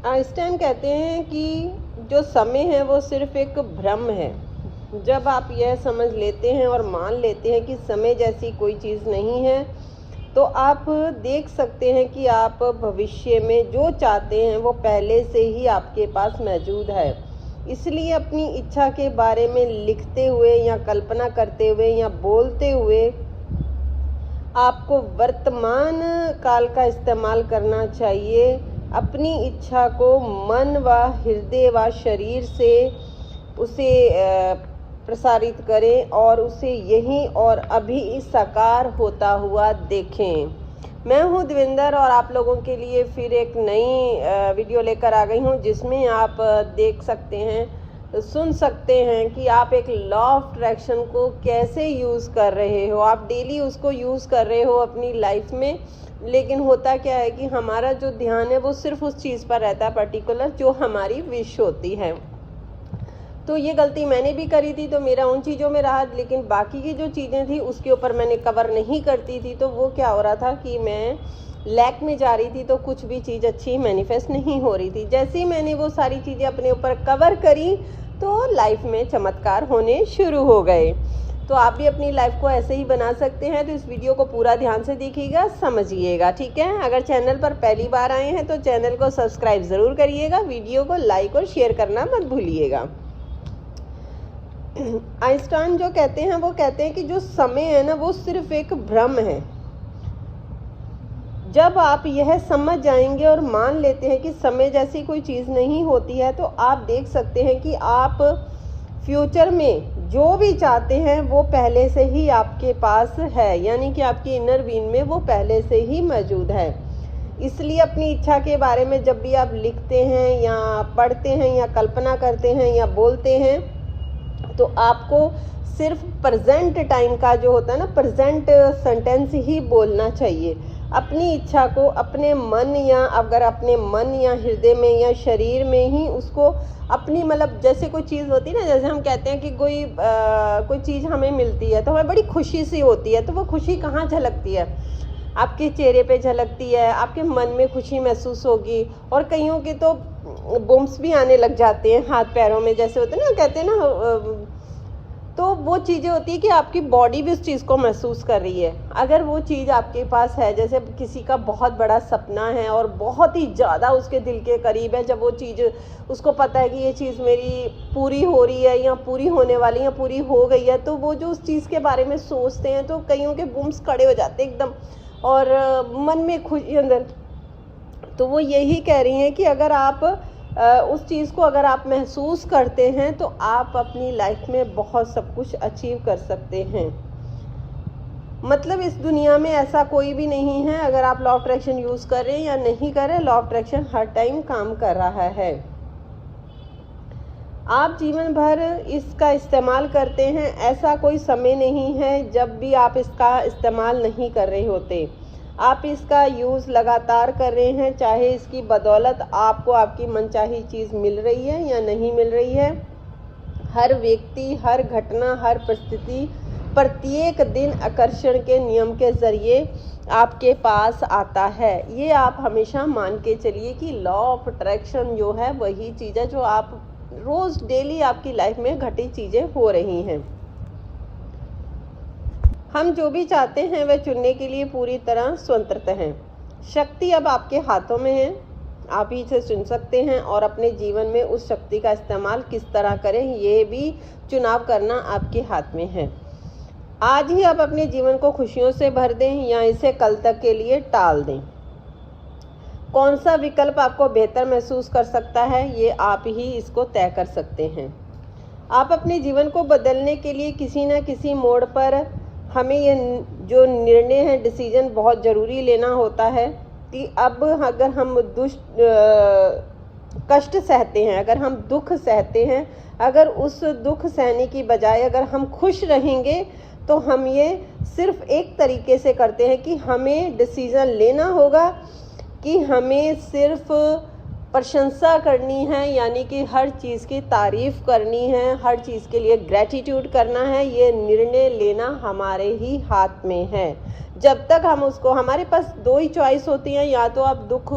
Einstein कहते हैं कि जो समय है वो सिर्फ एक भ्रम है। जब आप यह समझ लेते हैं और मान लेते हैं कि समय जैसी कोई चीज़ नहीं है, तो आप देख सकते हैं कि आप भविष्य में जो चाहते हैं वो पहले से ही आपके पास मौजूद है। इसलिए अपनी इच्छा के बारे में लिखते हुए या कल्पना करते हुए या बोलते हुए आपको वर्तमान काल का इस्तेमाल करना चाहिए। अपनी इच्छा को मन व हृदय व शरीर से उसे प्रसारित करें और उसे यहीं और अभी साकार होता हुआ देखें। मैं हूं देवेंद्र और आप लोगों के लिए फिर एक नई वीडियो लेकर आ गई हूं, जिसमें आप देख सकते हैं, सुन सकते हैं कि आप एक लॉ ऑफ अट्रैक्शन को कैसे यूज़ कर रहे हो। आप डेली उसको यूज़ कर रहे हो अपनी लाइफ में, लेकिन होता क्या है कि हमारा जो ध्यान है वो सिर्फ उस चीज़ पर रहता है पर्टिकुलर जो हमारी विश होती है। तो ये गलती मैंने भी करी थी, तो मेरा उन चीज़ों में रहा, लेकिन बाकी की जो चीज़ें थी उसके ऊपर मैंने कवर नहीं करती थी। तो वो क्या हो रहा था कि मैं लैक में जा रही थी, तो कुछ भी चीज़ अच्छी मैनिफेस्ट नहीं हो रही थी। जैसे ही मैंने वो सारी चीज़ें अपने ऊपर कवर करी तो लाइफ में चमत्कार होने शुरू हो गए। तो आप भी अपनी लाइफ को ऐसे ही बना सकते हैं। तो इस वीडियो को पूरा ध्यान से देखिएगा, समझिएगा, ठीक है। अगर चैनल पर पहली बार आए हैं तो चैनल को सब्सक्राइब ज़रूर करिएगा, वीडियो को लाइक और शेयर करना मत भूलिएगा। आइंस्टाइन जो कहते हैं वो कहते हैं कि जो समय है ना वो सिर्फ एक भ्रम है। जब आप यह समझ जाएंगे और मान लेते हैं कि समय जैसी कोई चीज़ नहीं होती है, तो आप देख सकते हैं कि आप फ्यूचर में जो भी चाहते हैं वो पहले से ही आपके पास है, यानी कि आपकी इनर बीइंग में वो पहले से ही मौजूद है। इसलिए अपनी इच्छा के बारे में जब भी आप लिखते हैं या पढ़ते हैं या कल्पना करते हैं या बोलते हैं, तो आपको सिर्फ प्रेजेंट टाइम का जो होता है ना, प्रेजेंट सेंटेंस ही बोलना चाहिए। अपनी इच्छा को अपने मन या अगर अपने मन या हृदय में या शरीर में ही उसको अपनी, मतलब जैसे कोई चीज़ होती है ना, जैसे हम कहते हैं कि कोई चीज़ हमें मिलती है तो हमें बड़ी खुशी सी होती है। तो वो खुशी कहाँ झलकती है? आपके चेहरे पे झलकती है, आपके मन में खुशी महसूस होगी। और कईयों के तो बम्स भी आने लग जाते हैं हाथ पैरों में, जैसे होते हैं ना, कहते हैं ना। तो वो चीज़ें होती है कि आपकी बॉडी भी उस चीज़ को महसूस कर रही है। अगर वो चीज़ आपके पास है, जैसे किसी का बहुत बड़ा सपना है और बहुत ही ज़्यादा उसके दिल के करीब है, जब वो चीज़ उसको पता है कि ये चीज़ मेरी पूरी हो रही है या पूरी होने वाली है या पूरी हो गई है, तो वो जो उस चीज़ के बारे में सोचते हैं तो कईयों के बूम्स खड़े हो जाते हैं एकदम, और मन में खुशी अंदर। तो वो यही कह रही हैं कि अगर आप उस चीज़ को अगर आप महसूस करते हैं तो आप अपनी लाइफ में बहुत सब कुछ अचीव कर सकते हैं। मतलब इस दुनिया में ऐसा कोई भी नहीं है, अगर आप लॉ ऑफ अट्रैक्शन यूज़ करें या नहीं करें, law of attraction her time काम कर रहा है। आप जीवन भर इसका इस्तेमाल करते हैं, ऐसा कोई समय नहीं है जब भी आप इसका इस्तेमाल नहीं कर रहे होते। आप इसका यूज़ लगातार कर रहे हैं, चाहे इसकी बदौलत आपको आपकी मनचाही चीज़ मिल रही है या नहीं मिल रही है। हर व्यक्ति, हर घटना, हर परिस्थिति प्रत्येक दिन आकर्षण के नियम के ज़रिए आपके पास आता है। ये आप हमेशा मान के चलिए कि लॉ ऑफ अट्रैक्शन जो है वही चीज़ है जो आप रोज़ डेली आपकी लाइफ में घटी चीज़ें हो रही हैं। हम जो भी चाहते हैं वह चुनने के लिए पूरी तरह स्वतंत्र हैं। शक्ति अब आपके हाथों में है, आप ही इसे चुन सकते हैं और अपने जीवन में उस शक्ति का इस्तेमाल किस तरह करें ये भी चुनाव करना आपके हाथ में है। आज ही आप अपने जीवन को खुशियों से भर दें या इसे कल तक के लिए टाल दें। कौन सा विकल्प आपको बेहतर महसूस कर सकता है, ये आप ही इसको तय कर सकते हैं। आप अपने जीवन को बदलने के लिए किसी न किसी मोड़ पर हमें ये जो निर्णय है, डिसीजन बहुत ज़रूरी लेना होता है कि अब अगर हम कष्ट सहते हैं, अगर हम दुख सहते हैं, अगर उस दुख सहने की बजाय अगर हम खुश रहेंगे, तो हम ये सिर्फ एक तरीके से करते हैं कि हमें डिसीज़न लेना होगा कि हमें सिर्फ प्रशंसा करनी है, यानी कि हर चीज़ की तारीफ़ करनी है, हर चीज़ के लिए ग्रैटिट्यूड करना है। ये निर्णय लेना हमारे ही हाथ में है। जब तक हम उसको, हमारे पास दो ही चॉइस होती हैं, या तो आप दुख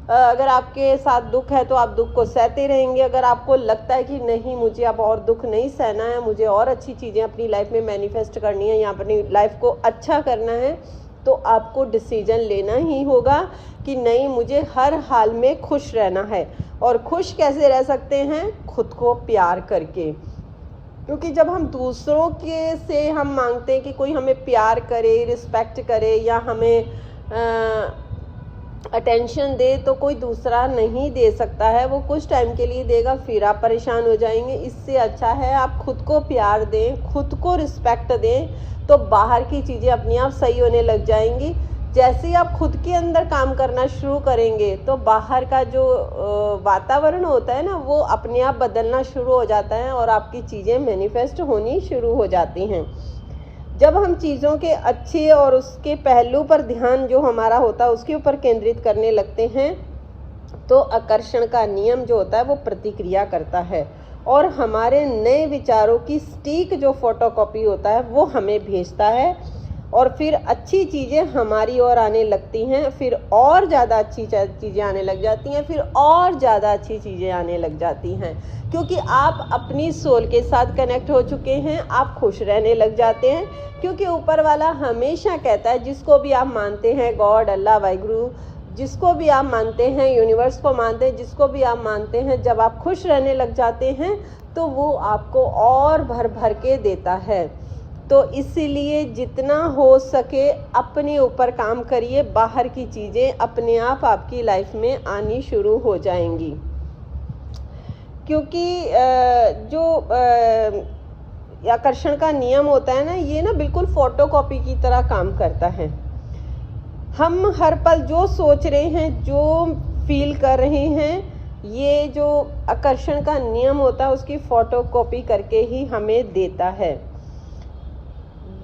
अगर आपके साथ दुख है तो आप दुख को सहते रहेंगे। अगर आपको लगता है कि नहीं, मुझे अब और दुख नहीं सहना है, मुझे और अच्छी चीज़ें अपनी लाइफ में मैनिफेस्ट करनी है या अपनी लाइफ को अच्छा करना है, तो आपको डिसीजन लेना ही होगा कि नहीं, मुझे हर हाल में खुश रहना है। और खुश कैसे रह सकते हैं? खुद को प्यार करके। क्योंकि जब हम दूसरों के से हम मांगते हैं कि कोई हमें प्यार करे, रिस्पेक्ट करे या हमें अटेंशन दे, तो कोई दूसरा नहीं दे सकता है। वो कुछ टाइम के लिए देगा, फिर आप परेशान हो जाएंगे। इससे अच्छा है आप खुद को प्यार दें, खुद को रिस्पेक्ट दें, तो बाहर की चीज़ें अपने आप सही होने लग जाएंगी। जैसे ही आप खुद के अंदर काम करना शुरू करेंगे तो बाहर का जो वातावरण होता है ना, वो अपने आप बदलना शुरू हो जाता है और आपकी चीज़ें मैनिफेस्ट होनी शुरू हो जाती हैं। जब हम चीज़ों के अच्छे और उसके पहलू पर ध्यान जो हमारा होता है उसके ऊपर केंद्रित करने लगते हैं, तो आकर्षण का नियम जो होता है वो प्रतिक्रिया करता है और हमारे नए विचारों की सटीक जो फोटोकॉपी होता है वो हमें भेजता है और फिर अच्छी चीज़ें हमारी ओर आने लगती हैं, फिर और ज़्यादा अच्छी चीज़ें आने लग जाती हैं, फिर और ज़्यादा अच्छी चीज़ें आने लग जाती हैं। क्योंकि आप अपनी सोल के साथ कनेक्ट हो चुके हैं, आप खुश रहने लग जाते हैं। क्योंकि ऊपर वाला हमेशा कहता है, जिसको भी आप मानते हैं, गॉड, अल्लाह, वाहिगुरु, जिसको भी आप मानते हैं, यूनिवर्स को मानते हैं, जिसको भी आप मानते हैं, जब आप खुश रहने लग जाते हैं तो वो आपको और भर भर के देता है। तो इसीलिए जितना हो सके अपने ऊपर काम करिए, बाहर की चीज़ें अपने आप आपकी लाइफ में आनी शुरू हो जाएंगी। क्योंकि जो आकर्षण का नियम होता है ना, ये ना बिल्कुल फोटोकॉपी की तरह काम करता है। हम हर पल जो सोच रहे हैं, जो फील कर रहे हैं, ये जो आकर्षण का नियम होता है उसकी फोटोकॉपी करके ही हमें देता है।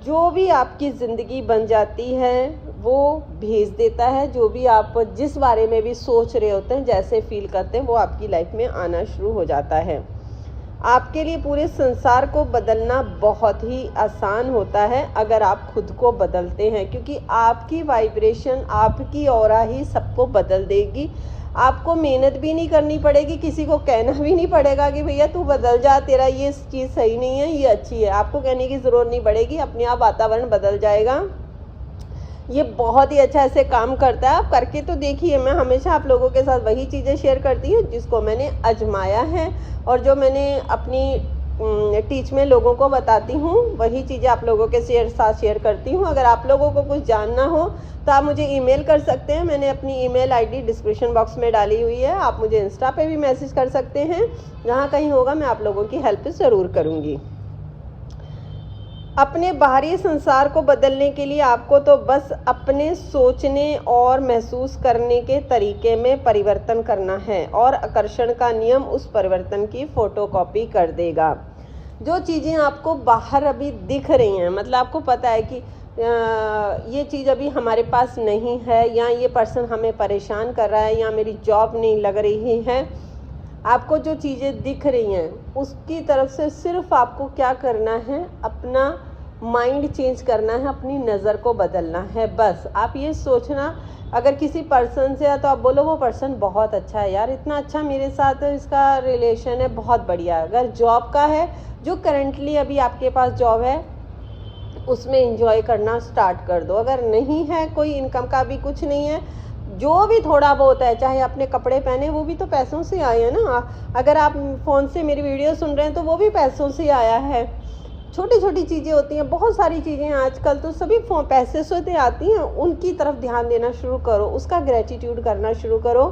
जो भी आपकी ज़िंदगी बन जाती है वो भेज देता है। जो भी आप जिस बारे में भी सोच रहे होते हैं, जैसे फील करते हैं, वो आपकी लाइफ में आना शुरू हो जाता है। आपके लिए पूरे संसार को बदलना बहुत ही आसान होता है अगर आप खुद को बदलते हैं, क्योंकि आपकी वाइब्रेशन, आपकी ऑरा ही सबको बदल देगी। आपको मेहनत भी नहीं करनी पड़ेगी, किसी को कहना भी नहीं पड़ेगा कि भैया तू बदल जा, तेरा ये चीज़ सही नहीं है, ये अच्छी है। आपको कहने की ज़रूरत नहीं पड़ेगी, अपने आप वातावरण बदल जाएगा। ये बहुत ही अच्छा ऐसे काम करता है। आप करके तो देखिए। मैं हमेशा आप लोगों के साथ वही चीज़ें शेयर करती हूँ जिसको मैंने आजमाया है और जो मैंने अपनी टीच में लोगों को बताती हूँ, वही चीज़ें आप लोगों के साथ शेयर करती हूँ। अगर आप लोगों को कुछ जानना हो तो आप मुझे ईमेल कर सकते हैं। मैंने अपनी ईमेल आईडी डिस्क्रिप्शन बॉक्स में डाली हुई है। आप मुझे इंस्टा पे भी मैसेज कर सकते हैं, जहाँ कहीं होगा मैं आप लोगों की हेल्प ज़रूर करूँगी। अपने बाहरी संसार को बदलने के लिए आपको तो बस अपने सोचने और महसूस करने के तरीके में परिवर्तन करना है और आकर्षण का नियम उस परिवर्तन की फोटोकॉपी कर देगा। जो चीज़ें आपको बाहर अभी दिख रही हैं, मतलब आपको पता है कि ये चीज़ अभी हमारे पास नहीं है, या ये पर्सन हमें परेशान कर रहा है, या मेरी जॉब नहीं लग रही है, आपको जो चीज़ें दिख रही हैं उसकी तरफ से सिर्फ आपको क्या करना है, अपना माइंड चेंज करना है, अपनी नज़र को बदलना है। बस आप ये सोचना, अगर किसी पर्सन से है तो आप बोलो वो पर्सन बहुत अच्छा है यार, इतना अच्छा मेरे साथ इसका रिलेशन है, बहुत बढ़िया। अगर जॉब का है, जो करंटली अभी आपके पास जॉब है उसमें एंजॉय करना स्टार्ट कर दो। अगर नहीं है, कोई इनकम का भी कुछ नहीं है, जो भी थोड़ा बहुत है, चाहे अपने कपड़े पहने, वो भी तो पैसों से आए हैं ना। अगर आप फ़ोन से मेरी वीडियो सुन रहे हैं तो वो भी पैसों से आया है। छोटी छोटी चीज़ें होती हैं, बहुत सारी चीज़ें आजकल तो सभी पैसे से आती हैं, उनकी तरफ ध्यान देना शुरू करो, उसका ग्रेटिट्यूड करना शुरू करो।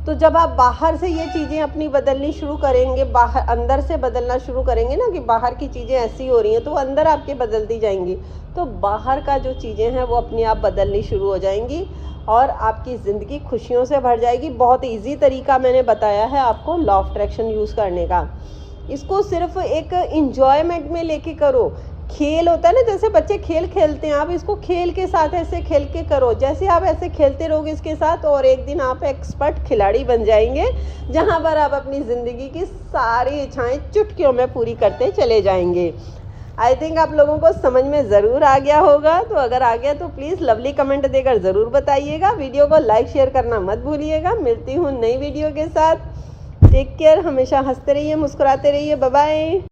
तो जब आप बाहर से ये चीज़ें अपनी बदलनी शुरू करेंगे, बाहर अंदर से बदलना शुरू करेंगे ना, कि बाहर की चीज़ें ऐसी हो रही हैं तो अंदर आपके बदलती जाएंगी, तो बाहर का जो चीज़ें हैं वो अपने आप बदलनी शुरू हो जाएंगी और आपकी ज़िंदगी खुशियों से भर जाएगी। बहुत इजी तरीका मैंने बताया है आपको लॉ ऑफ अट्रैक्शन यूज़ करने का। इसको सिर्फ एक इंजॉयमेंट में लेके करो। खेल होता है ना, जैसे बच्चे खेल खेलते हैं, आप इसको खेल के साथ ऐसे खेल के करो। जैसे आप ऐसे खेलते रहोगे इसके साथ, और एक दिन आप एक्सपर्ट खिलाड़ी बन जाएंगे, जहां पर आप अपनी ज़िंदगी की सारी इच्छाएं चुटकियों में पूरी करते चले जाएंगे। आई थिंक आप लोगों को समझ में ज़रूर आ गया होगा। तो अगर आ गया तो प्लीज़ लवली कमेंट देकर ज़रूर बताइएगा। वीडियो को लाइक शेयर करना मत भूलिएगा। मिलती हूँ नई वीडियो के साथ। टेक केयर, हमेशा हंसते रहिए, मुस्कुराते रहिए। Bye bye.